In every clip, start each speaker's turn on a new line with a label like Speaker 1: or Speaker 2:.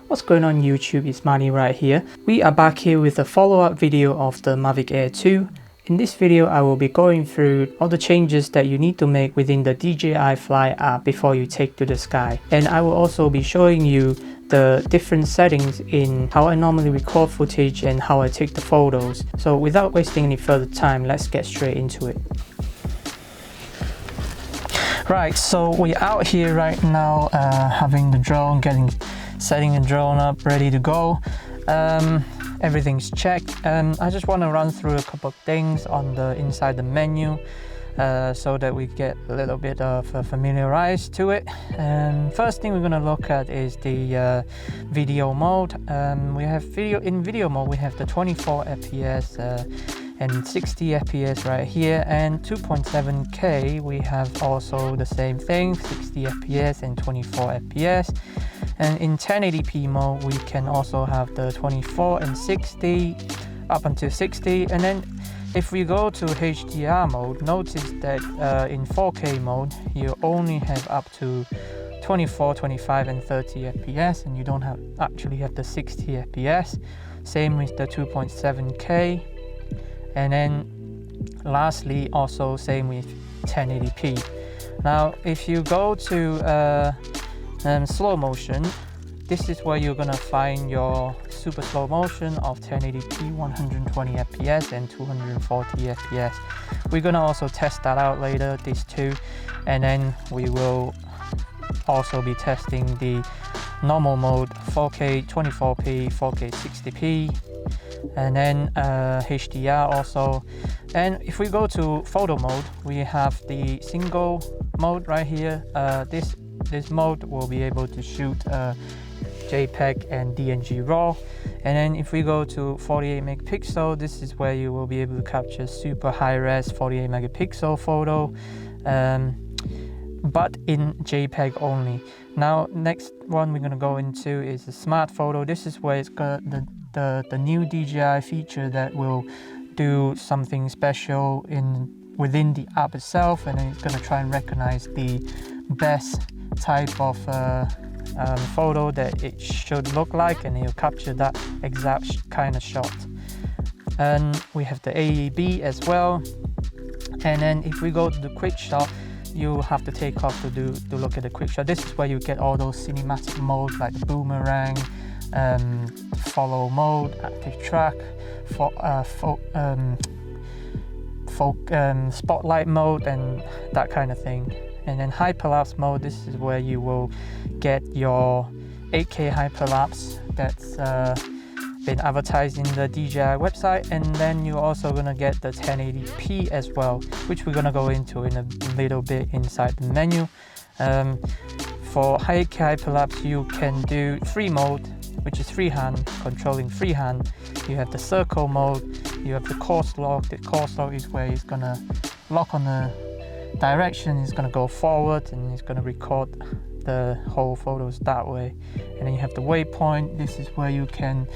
Speaker 1: What's going on YouTube, it's Manny right here. We are back here with a follow-up video of the Mavic Air 2. In this video I will be going through all the changes that you need to make within the DJI Fly app before you take to the sky. And I will also be showing you the different settings in how I normally record footage and how I take the photos. So without wasting any further time, let's get straight into it. Right, so we're out here right now having the drone, setting the drone up, ready to go. Everything's checked. I just want to run through a couple of things on the inside the menu so that we get a little bit of familiarized to it. First thing we're going to look at is the video mode. We have video mode. We have the 24 fps and 60 fps right here, and 2.7K we have also the same thing, 60 fps and 24 fps. And in 1080p mode we can also have the 24 and 60 up until 60. And then if we go to HDR mode, notice that in 4K mode you only have up to 24, 25 and 30 fps, and you don't actually have the 60 fps. Same with the 2.7K. And then lastly also same with 1080p. Now if you go to slow motion, this is where you're gonna find your super slow motion of 1080p, 120 fps and 240 fps. We're gonna also test that out later, these two, and then we will also be testing the normal mode, 4K 24p, 4K 60p, and then HDR also. And if we go to photo mode, we have the single mode right here. This mode will be able to shoot JPEG and DNG RAW. And then if we go to 48 megapixel, this is where you will be able to capture super high res 48 megapixel photo, but in JPEG only. Now next one we're going to go into is the smart photo. This is where it's got the new DJI feature that will do something special within the app itself, and then it's going to try and recognize the best type of photo that it should look like, and it'll capture that exact kind of shot. And we have the AEB as well. And then if we go to the quick shot, you have to take off to look at the quick shot. This is where you get all those cinematic modes like the boomerang, follow mode, active track, spotlight mode and that kind of thing. And then hyperlapse mode, this is where you will get your 8K hyperlapse that's been advertised in the DJI website. And then you're also going to get the 1080p as well, which we're going to go into in a little bit inside the menu. For 8K hyperlapse you can do free mode, which is freehand, controlling freehand. You have the circle mode, you have the course lock. The course lock is where it's going to lock on the direction, it's going to go forward and it's going to record the whole photos that way. And then you have the waypoint. This is where you can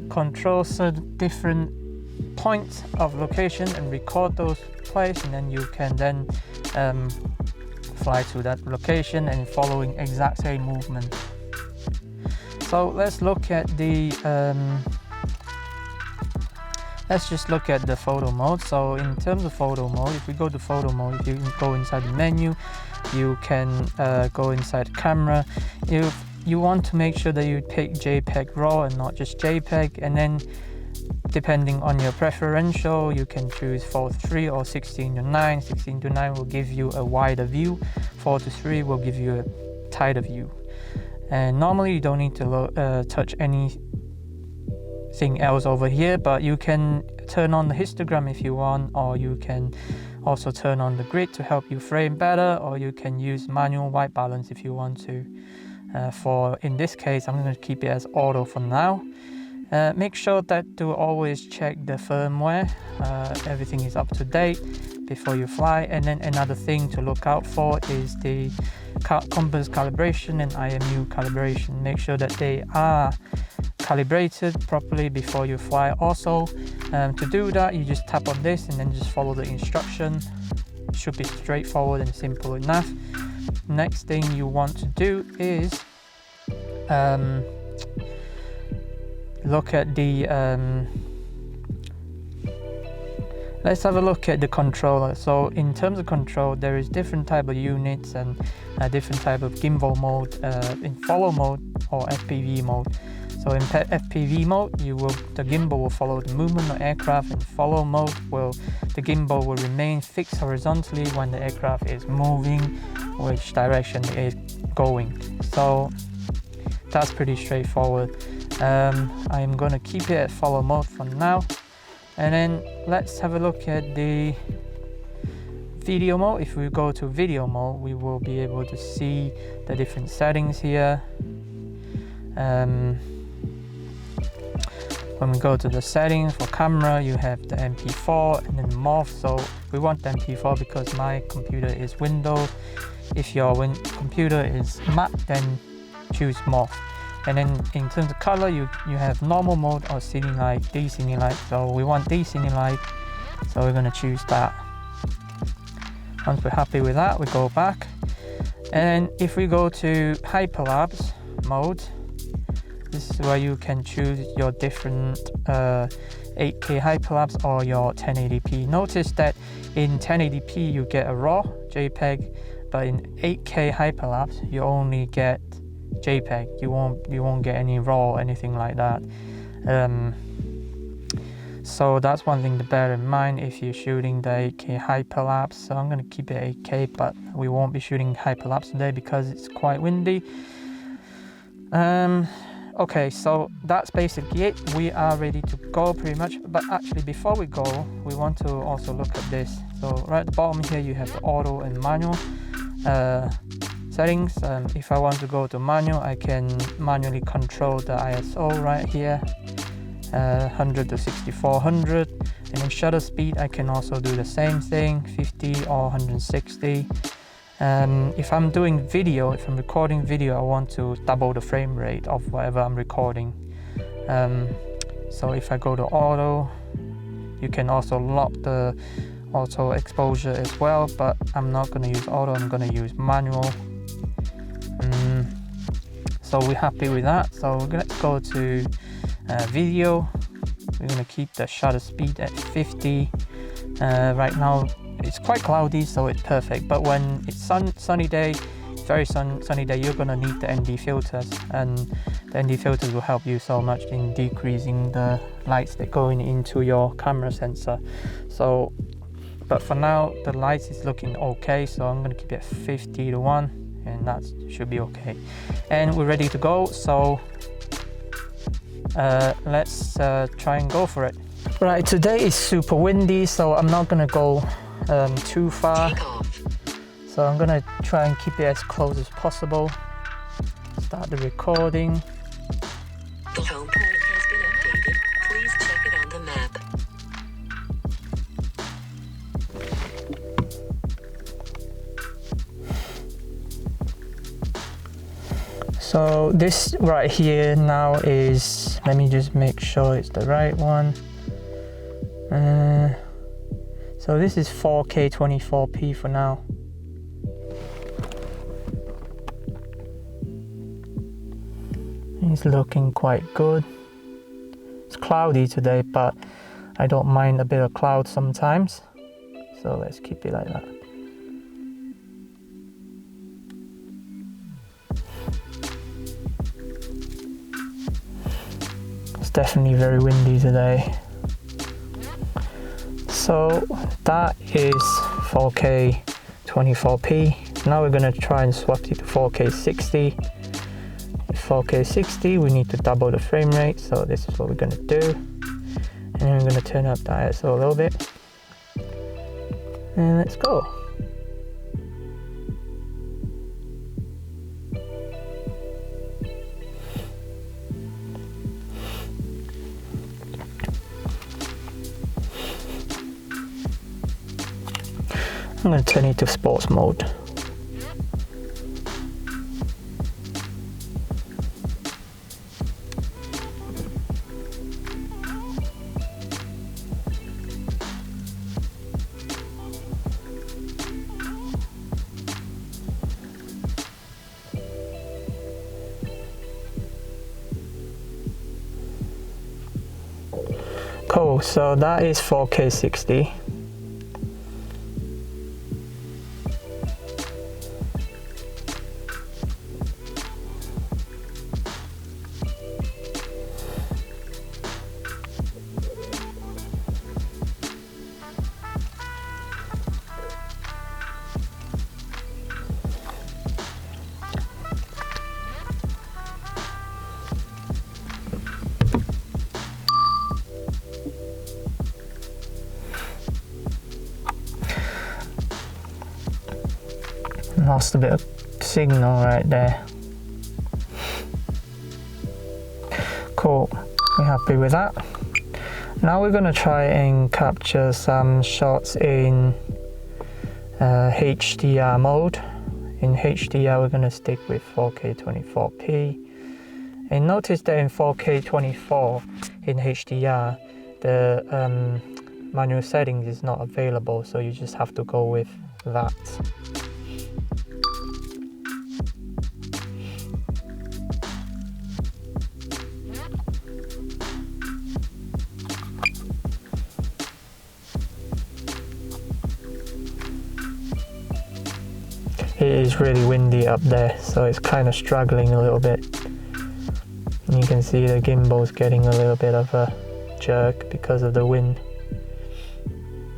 Speaker 1: control certain different points of location and record those places, and then you can then fly to that location and following exact same movement. So let's look at the let's just look at the photo mode. So in terms of photo mode, if we go to photo mode, if you go inside the menu, you can go inside camera. You want to make sure that you pick JPEG RAW and not just JPEG, and then depending on your preferential, you can choose 4:3 or 16:9. 16:9 will give you a wider view, 4:3 will give you a tighter view. And normally you don't need to touch anything else over here, but you can turn on the histogram if you want, or you can also turn on the grid to help you frame better, or you can use manual white balance if you want to. In this case, I'm going to keep it as auto for now. Make sure that to always check the firmware, everything is up to date before you fly. And then another thing to look out for is the compass calibration and IMU calibration. Make sure that they are calibrated properly before you fly. Also, to do that, you just tap on this and then just follow the instruction. It should be straightforward and simple enough. Next thing you want to do is look at the let's have a look at the controller. So in terms of control, there is different type of units and different type of gimbal mode in follow mode or FPV mode. So in FPV mode, the gimbal will follow the movement of aircraft. In follow mode, the gimbal will remain fixed horizontally when the aircraft is moving, which direction it is going. So that's pretty straightforward. I'm going to keep it at follow mode for now. And then let's have a look at the video mode. If we go to video mode, we will be able to see the different settings here. When we go to the settings for camera, you have the MP4 and then morph. So we want the MP4 because my computer is Windows. If your computer is Mac, then choose morph. And then in terms of color, you have normal mode or ceiling light, de-ceiling light. So we want de-ceiling light, so we're going to choose that. Once we're happy with that, we go back. And if we go to hyperlapse mode, this is where you can choose your different 8K hyperlapse or your 1080p. Notice that in 1080p you get a raw JPEG, but in 8K hyperlapse you only get JPEG. You won't get any raw or anything like that. So that's one thing to bear in mind if you're shooting the 8K hyperlapse. So I'm going to keep it 8K, but we won't be shooting hyperlapse today because it's quite windy. Okay, so that's basically it. We are ready to go pretty much, but actually before we go, we want to also look at this. So right at the bottom here you have the auto and manual settings. If I want to go to manual, I can manually control the ISO right here, 100 to 6400, and then shutter speed I can also do the same thing, 50 or 160. If I'm doing video, if I'm recording video, I want to double the frame rate of whatever I'm recording. So if I go to auto, you can also lock the auto exposure as well, but I'm not going to use auto, I'm going to use manual. So we're happy with that. So we're going to go to video. We're going to keep the shutter speed at 50. Right now it's quite cloudy, so it's perfect, but when it's sunny day, very sunny day, you're going to need the ND filters, and the ND filters will help you so much in decreasing the lights that going into your camera sensor. So but for now the lights is looking okay, so I'm going to keep it 50 to 1, and that should be okay. And we're ready to go, so let's try and go for it. Right, today is super windy, so I'm not going to go too far. So I'm going to try and keep it as close as possible. Start the recording.
Speaker 2: The home point has been updated. Please check it on the map.
Speaker 1: So this right here now is, let me just make sure it's the right one. So this is 4K 24p for now. It's looking quite good. It's cloudy today, but I don't mind a bit of cloud sometimes. So let's keep it like that. It's definitely very windy today. So that is 4K 24p. Now we're going to try and swap it to 4K 60. 4K 60, we need to double the frame rate, so this is what we're going to do. And then we're going to turn up the ISO a little bit. And let's go. I'm going to turn it to sports mode. Cool, so that is 4K 60. Lost a bit of signal right there. Cool, we're happy with that. Now we're gonna try and capture some shots in HDR mode. In HDR we're gonna stick with 4K 24p. And notice that in 4K 24 in HDR, the manual settings is not available, so you just have to go with that. It is really windy up there, so it's kind of struggling a little bit. And you can see the gimbal's getting a little bit of a jerk because of the wind.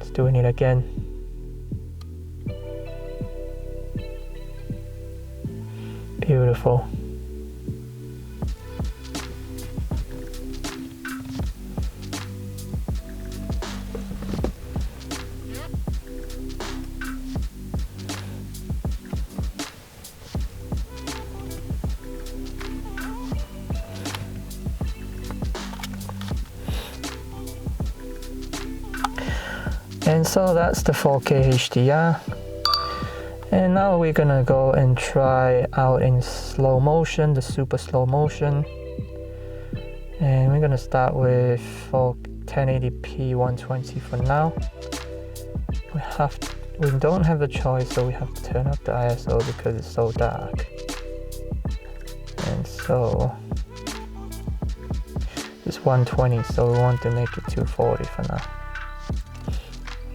Speaker 1: It's doing it again. Beautiful. And so that's the 4K HDR. And now we're gonna go and try out in slow motion, the super slow motion. And we're gonna start with 1080p 120 for now. We don't have a choice, so we have to turn up the ISO because it's so dark. And so it's 120, so we want to make it 240 for now.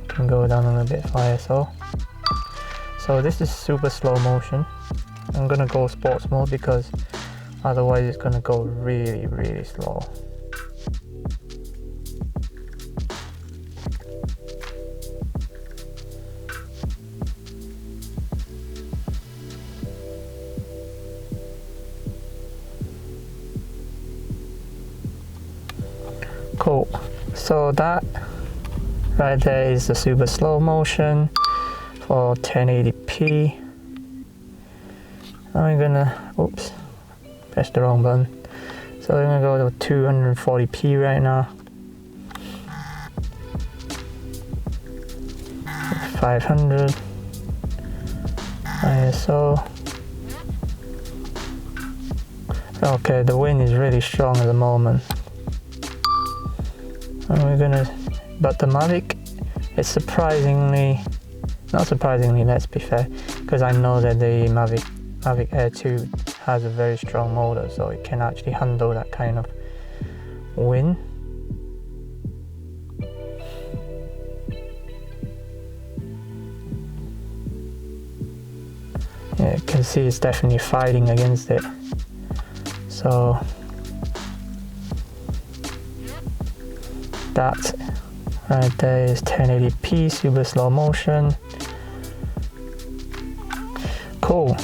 Speaker 1: Can go down a little bit for ISO. So this is super slow motion. I'm gonna go sports mode because otherwise it's gonna go really, really slow. Cool. So that right there is the super slow motion for 1080p. I'm gonna, oops, pressed the wrong button. So I'm gonna go to 240p right now. 500 ISO. Okay, the wind is really strong at the moment. And we're gonna, but the Mavic is surprisingly, not surprisingly, let's be fair, because I know that the Mavic Air 2 has a very strong motor, so it can actually handle that kind of wind. Yeah, you can see it's definitely fighting against it. So that right there is 1080p super slow motion. Cool.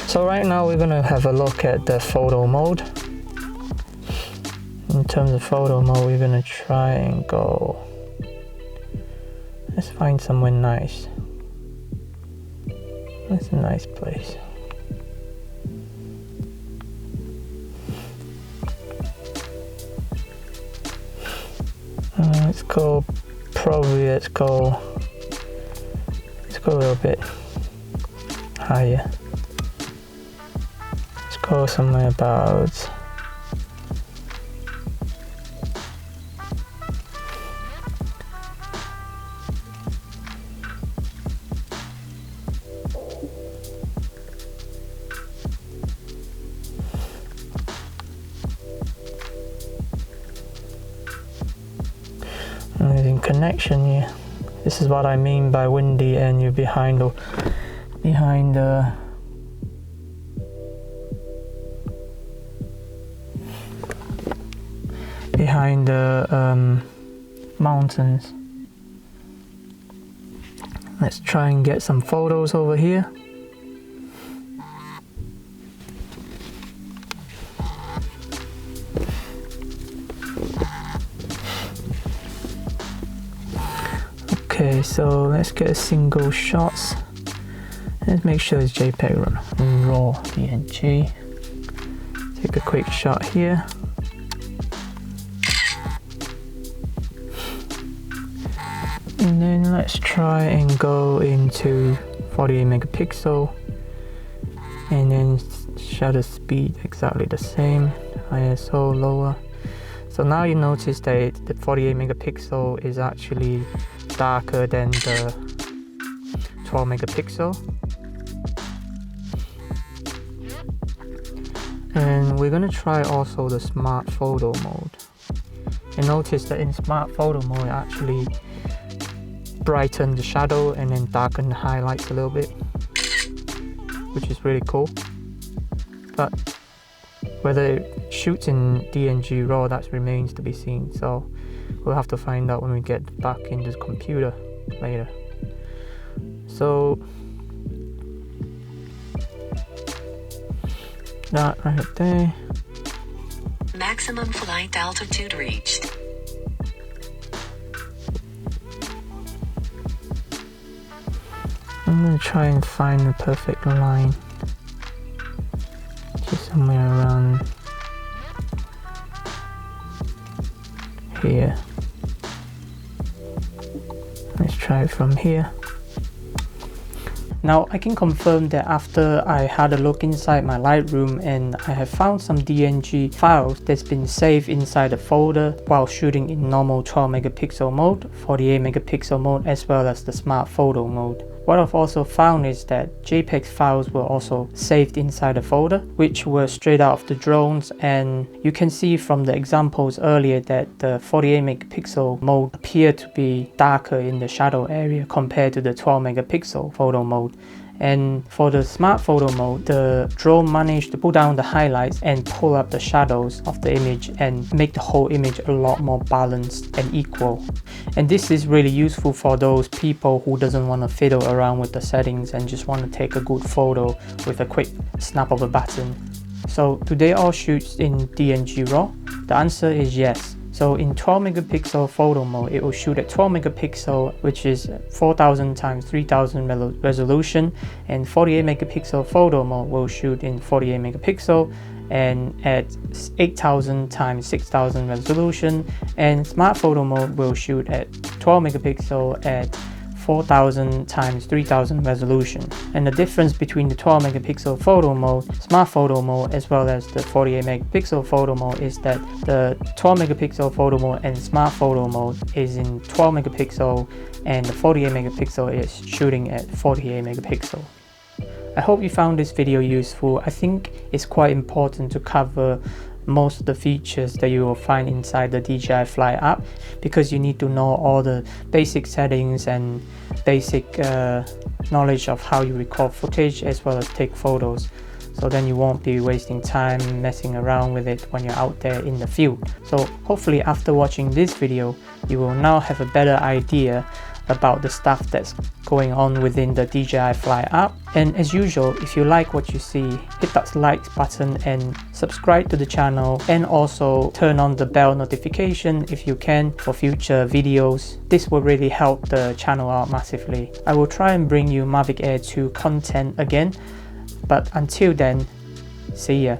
Speaker 1: So right now we're gonna have a look at the photo mode. In terms of photo mode, we're gonna try and go, let's find somewhere nice. That's a nice place. Let's go, probably let's go a little bit higher. Let's go somewhere about Losing connection here. This is what I mean by windy and you're behind the mountains. Let's try and get some photos over here. Okay, so let's get a single shots. Let's make sure it's JPEG raw DNG. Take a quick shot here. And then let's try and go into 48 megapixel, and then shutter speed exactly the same, ISO lower. So now you notice that the 48 megapixel is actually darker than the 12 megapixel. And we're gonna try also the smart photo mode. And notice that in smart photo mode it actually brighten the shadow and then darken the highlights a little bit, which is really cool. But whether it shoots in DNG RAW, that remains to be seen, so we'll have to find out when we get back in this computer later. So that right there.
Speaker 2: Maximum flight altitude reached.
Speaker 1: I'm going to try and find the perfect line, just somewhere around here. Let's try it from here. Now I can confirm that after I had a look inside my Lightroom and I have found some DNG files that's been saved inside the folder while shooting in normal 12 megapixel mode, 48 megapixel mode, as well as the smart photo mode. What I've also found is that JPEG files were also saved inside the folder, which were straight out of the drones, and you can see from the examples earlier that the 48 megapixel mode appeared to be darker in the shadow area compared to the 12 megapixel photo mode. And for the smart photo mode, the drone managed to pull down the highlights and pull up the shadows of the image and make the whole image a lot more balanced and equal. And this is really useful for those people who doesn't want to fiddle around with the settings and just want to take a good photo with a quick snap of a button. So do they all shoot in DNG RAW? The answer is yes. So in 12 megapixel photo mode, it will shoot at 12 megapixel, which is 4000 times 3000 resolution, and 48 megapixel photo mode will shoot in 48 megapixel and at 8000 times 6000 resolution, and smart photo mode will shoot at 12 megapixel at 4000 times 3000 resolution. And the difference between the 12 megapixel photo mode, smart photo mode, as well as the 48 megapixel photo mode is that the 12 megapixel photo mode and smart photo mode is in 12 megapixel and the 48 megapixel is shooting at 48 megapixel. I hope you found this video useful. I think it's quite important to cover most of the features that you will find inside the DJI Fly app, because you need to know all the basic settings and basic knowledge of how you record footage as well as take photos, so then you won't be wasting time messing around with it when you're out there in the field. So hopefully after watching this video you will now have a better idea about the stuff that's going on within the DJI Fly app. And as usual, if you like what you see, hit that like button and subscribe to the channel, and also turn on the bell notification if you can for future videos. This will really help the channel out massively. I will try and bring you Mavic Air 2 content again, but until then, see ya.